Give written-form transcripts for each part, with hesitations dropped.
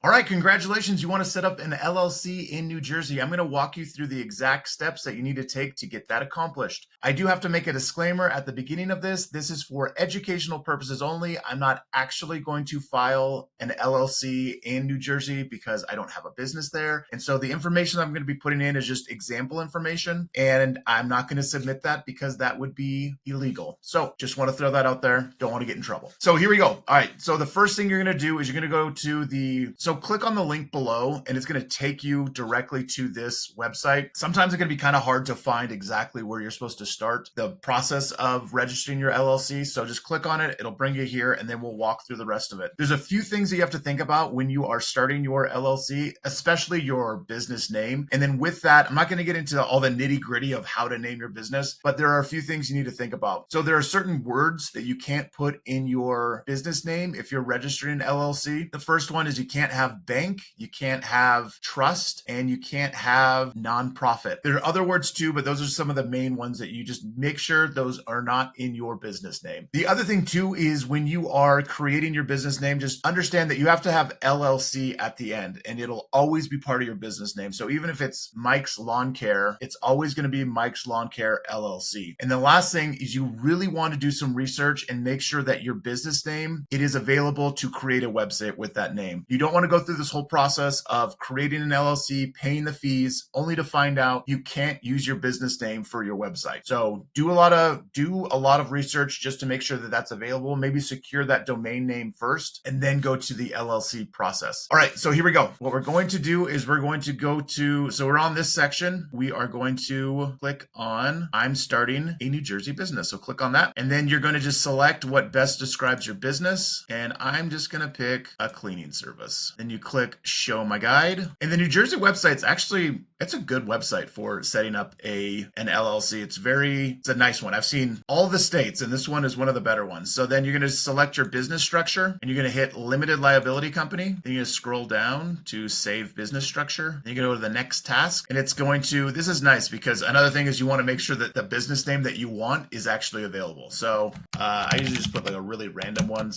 All right, congratulations. You want to set up an LLC in New Jersey. I'm going to walk you through the exact steps that you need to take to get that accomplished. I do have to make a disclaimer at the beginning of this. This is for educational purposes only. I'm not actually going to file an LLC in New Jersey because I don't have a business there. And so the information I'm going to be putting in is just example information, and I'm not going to submit that because that would be illegal. So just want to throw that out there. Don't want to get in trouble. So here we go. All right. So the first thing you're going to do is you're going to go to so click on the link below and it's going to take you directly to this website. Sometimes it's going to be kind of hard to find exactly where you're supposed to start the process of registering your LLC. So just click on it. It'll bring you here and then we'll walk through the rest of it. There's a few things that you have to think about when you are starting your LLC, especially your business name. And then with that, I'm not going to get into all the nitty gritty of how to name your business, but there are a few things you need to think about. So there are certain words that you can't put in your business name if you're registering an LLC. The first one is you can't have bank, you can't have trust, and you can't have nonprofit. There are other words too, but those are some of the main ones that you just make sure those are not in your business name. The other thing too is when you are creating your business name, just understand that you have to have LLC at the end and it'll always be part of your business name. So even if it's Mike's Lawn Care, it's always going to be Mike's Lawn Care LLC. And the last thing is you really want to do some research and make sure that your business name, it is available to create a website with that name. You don't want to go through this whole process of creating an LLC, paying the fees, only to find out you can't use your business name for your website. So do a lot of research just to make sure that that's available. Maybe secure that domain name first and then go to the LLC process. All right, so here we go. What we're going to do is we're going to so we're on this section. We are going to click on I'm starting a New Jersey business. So click on that. And then you're going to just select what best describes your business. And I'm just going to pick a cleaning service. Then you click show my guide. And the New Jersey website's actually, it's a good website for setting up an LLC. It's a nice one. I've seen all the states and this one is one of the better ones. So then you're going to select your business structure and you're going to hit limited liability company. Then you're going to scroll down to save business structure. Then you go to the next task and it's going to, this is nice because another thing is you want to make sure that the business name that you want is actually available. So I usually just put like a really random one.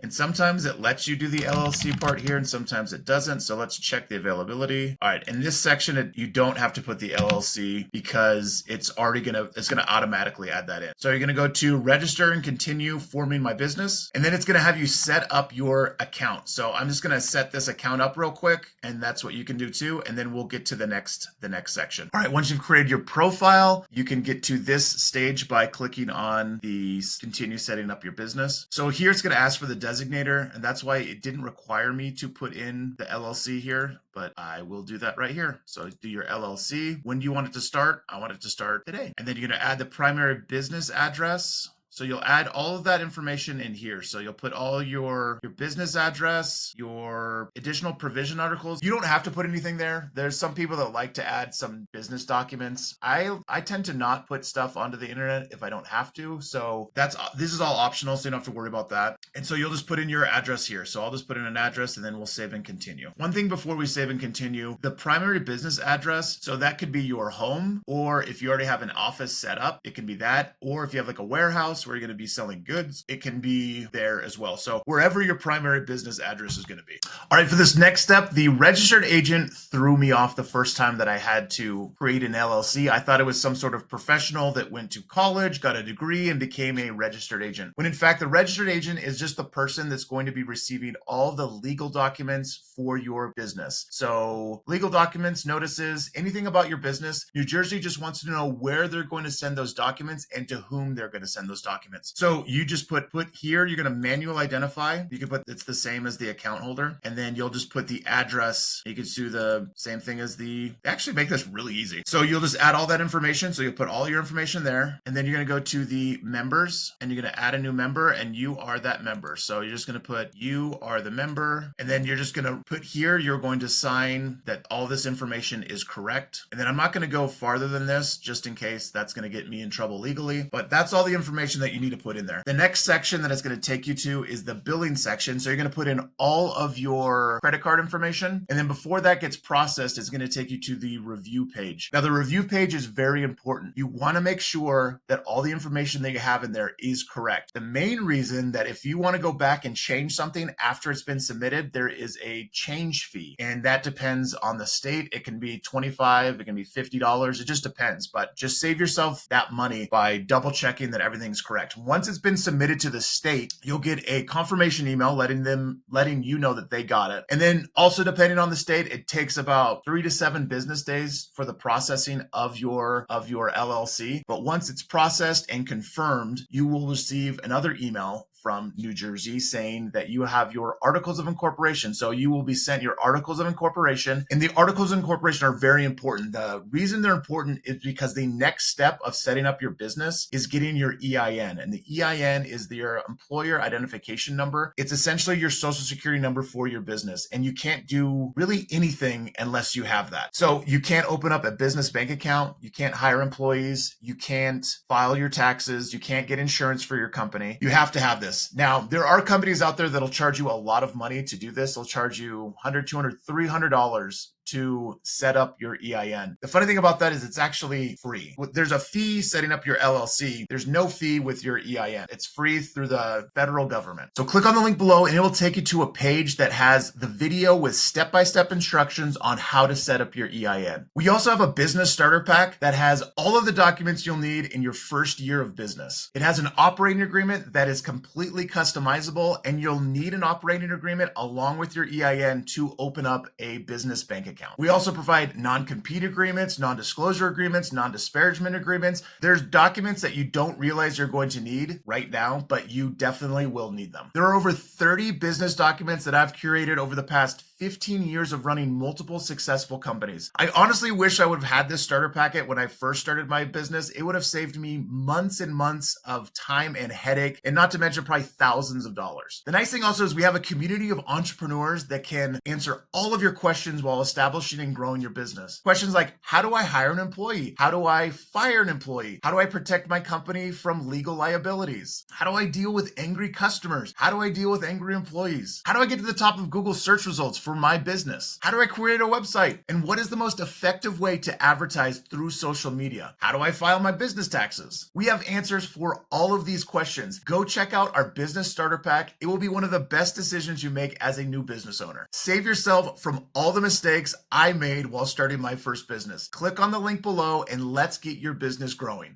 And sometimes it lets you do the LLC part here and sometimes it doesn't. So let's check the availability. All right. In this section, you don't have to put the LLC because it's going to automatically add that in. So you're going to go to register and continue forming my business. And then it's going to have you set up your account. So I'm just going to set this account up real quick and that's what you can do too. And then we'll get to the next section. All right. Once you've created your profile, you can get to this stage by clicking on the continue setting up your business. So here it's going to ask for the designator, and that's why it didn't require me to put in the LLC here, but I will do that right here. So do your LLC. When do you want it to start? I want it to start today. And then you're going to add the primary business address. So you'll add all of that information in here. So you'll put all your business address, your additional provision articles. You don't have to put anything there. There's some people that like to add some business documents. I tend to not put stuff onto the internet if I don't have to. So this is all optional, so you don't have to worry about that. And so you'll just put in your address here. So I'll just put in an address and then we'll save and continue. One thing before we save and continue, the primary business address, so that could be your home, or if you already have an office set up, it can be that. Or if you have like a warehouse where you're going to be selling goods, it can be there as well. So wherever your primary business address is going to be. All right, for this next step, the registered agent threw me off the first time that I had to create an LLC. I thought it was some sort of professional that went to college, got a degree, and became a registered agent. When in fact, the registered agent is just the person that's going to be receiving all the legal documents for your business. So legal documents, notices, anything about your business. New Jersey just wants to know where they're going to send those documents and to whom they're going to send those documents. So you just put here, you're going to manual identify. You can put, it's the same as the account holder. And then you'll just put the address. You can do the same thing as they actually make this really easy. So you'll just add all that information. So you'll put all your information there. And then you're going to go to the members and you're going to add a new member and you are that member. So you're just going to put you are the member. And then you're just going to put here, you're going to sign that all this information is correct. And then I'm not going to go farther than this just in case that's going to get me in trouble legally. But that's all the information that you need to put in there. The next section that it's going to take you to is the billing section. So you're going to put in all of your credit card information. And then before that gets processed, it's going to take you to the review page. Now, the review page is very important. You want to make sure that all the information that you have in there is correct. The main reason that if you want to go back and change something after it's been submitted, there is a change fee. And that depends on the state. It can be $25, it can be $50. It just depends. But just save yourself that money by double checking that everything's correct. Once it's been submitted to the state, you'll get a confirmation email letting you know that they got it. And then also depending on the state, it takes about 3 to 7 business days for the processing of your LLC. But once it's processed and confirmed, you will receive another email from New Jersey saying that you have your articles of incorporation. So you will be sent your articles of incorporation, and the articles of incorporation are very important. The reason they're important is because the next step of setting up your business is getting your EIN, and the EIN is your employer identification number. It's essentially your social security number for your business, and you can't do really anything unless you have that. So you can't open up a business bank account. You can't hire employees. You can't file your taxes. You can't get insurance for your company. You have to have this. Now, there are companies out there that'll charge you a lot of money to do this. They'll charge you $100, $200, $300 to set up your EIN. The funny thing about that is it's actually free. There's a fee setting up your LLC. There's no fee with your EIN. It's free through the federal government. So click on the link below and it will take you to a page that has the video with step-by-step instructions on how to set up your EIN. We also have a business starter pack that has all of the documents you'll need in your first year of business. It has an operating agreement that is completely customizable, and you'll need an operating agreement along with your EIN to open up a business bank account. We also provide non-compete agreements, non-disclosure agreements, non-disparagement agreements. There's documents that you don't realize you're going to need right now, but you definitely will need them. There are over 30 business documents that I've curated over the past 15 years of running multiple successful companies. I honestly wish I would have had this starter packet when I first started my business. It would have saved me months and months of time and headache, and not to mention probably thousands of dollars. The nice thing also is we have a community of entrepreneurs that can answer all of your questions while establishing and growing your business. Questions like, how do I hire an employee? How do I fire an employee? How do I protect my company from legal liabilities? How do I deal with angry customers? How do I deal with angry employees? How do I get to the top of Google search results for my business? How do I create a website? And what is the most effective way to advertise through social media? How do I file my business taxes? We have answers for all of these questions. Go check out our business starter pack. It will be one of the best decisions you make as a new business owner. Save yourself from all the mistakes I made while starting my first business. Click on the link below and let's get your business growing.